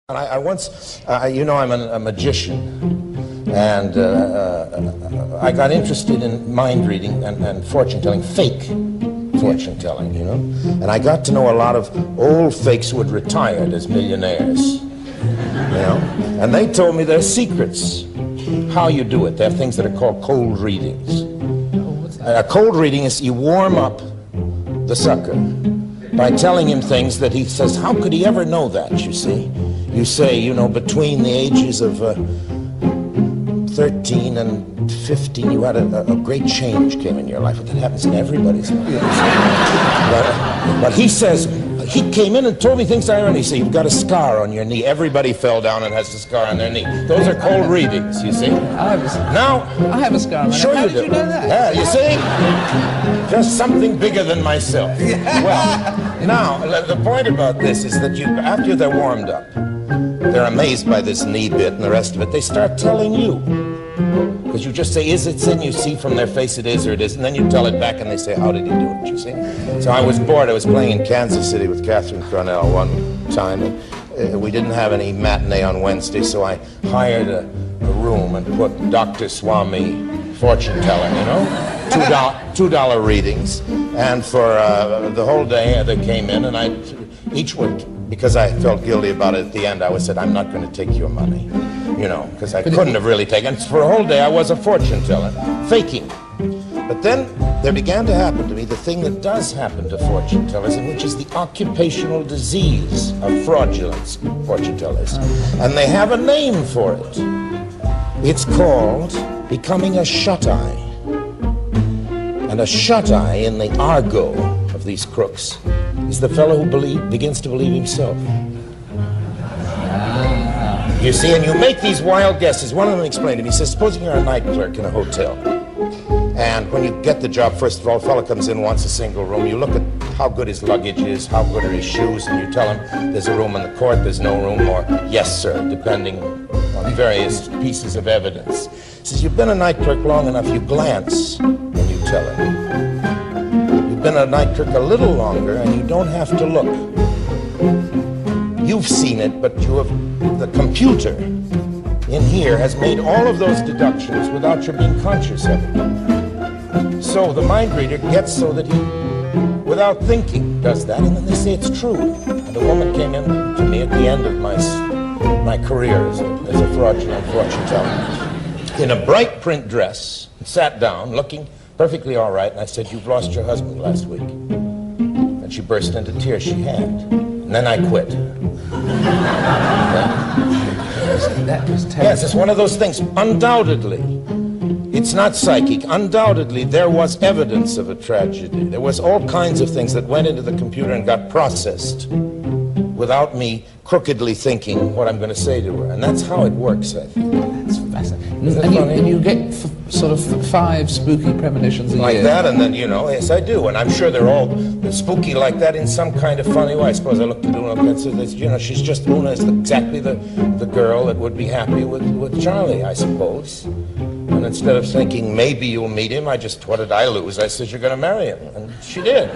I once, you know, I'm a magician, and I got interested in mind reading and fortune telling, fake fortune telling, you know. And I got to know a lot of old fakes who had retired as millionaires, you know. And they told me their secrets, how you do it. They have things that are called cold readings. A cold reading is you warm up the sucker by telling him things that he says, how could he ever know that, you see? You say, you know, between the ages of 13 and 15, you had a great change came in your life. But that happens in everybody's life. But he says, he came in and told me things I already see. You've got a scar on your knee. Everybody fell down and has a scar on their knee. Those are cold readings, you see. I have a scar on my knee. Sure How you did do. you know that? Yeah, you see? Just something bigger than myself. Well, now, the point about this is that after they're warmed up, they're amazed by this knee bit and the rest of it. They start telling you. Because you just say, is it sin? You see from their face it is or it isn't. And then you tell it back and they say, how did he do it, you see? So I was bored. I was playing in Kansas City with Catherine Cornell one time. And we didn't have any matinee on Wednesday, so I hired a room and put Dr. Swami fortune teller, you know? $2 readings. And for the whole day they came in and each would, because I felt guilty about it at the end, I said, I'm not going to take your money, you know, because I couldn't have really taken it. For a whole day I was a fortune teller, faking. But then there began to happen to me the thing that does happen to fortune tellers, and which is the occupational disease of fraudulent fortune tellers. And they have a name for it. It's called becoming a shut-eye. And a shut-eye in the argot of these crooks is the fellow who begins to believe himself. You see, and you make these wild guesses. One of them explained to me, he says, supposing you're a night clerk in a hotel, and when you get the job, first of all, a fellow comes in, wants a single room, you look at how good his luggage is, how good are his shoes, and you tell him there's a room in the court, there's no room, or yes, sir, depending on various pieces of evidence. He says, you've been a night clerk long enough, you glance when you tell him. You've been a night clerk a little longer, and you don't have to look. You've seen it, but the computer in here has made all of those deductions without your being conscious of it. So the mind reader gets so that he, without thinking, does that, and then they say it's true. And a woman came in to me at the end of my career as a fraudulent fortune teller in a bright print dress, and sat down looking perfectly all right, and I said, you've lost your husband last week. And she burst into tears. She had. And then I quit. That was terrible. Yes, it's one of those things. Undoubtedly, it's not psychic. Undoubtedly, there was evidence of a tragedy. There was all kinds of things that went into the computer and got processed without me crookedly thinking what I'm going to say to her. And that's how it works, I think. That's fascinating. And you get sort of 5 spooky premonitions a year. Like that, and then, you know, yes, I do. And I'm sure they're all spooky like that in some kind of funny way. I suppose I looked at Una and said, you know, she's just, Una is exactly the girl that would be happy with Charlie, I suppose. And instead of thinking, maybe you'll meet him, what did I lose? I said, you're going to marry him. And she did.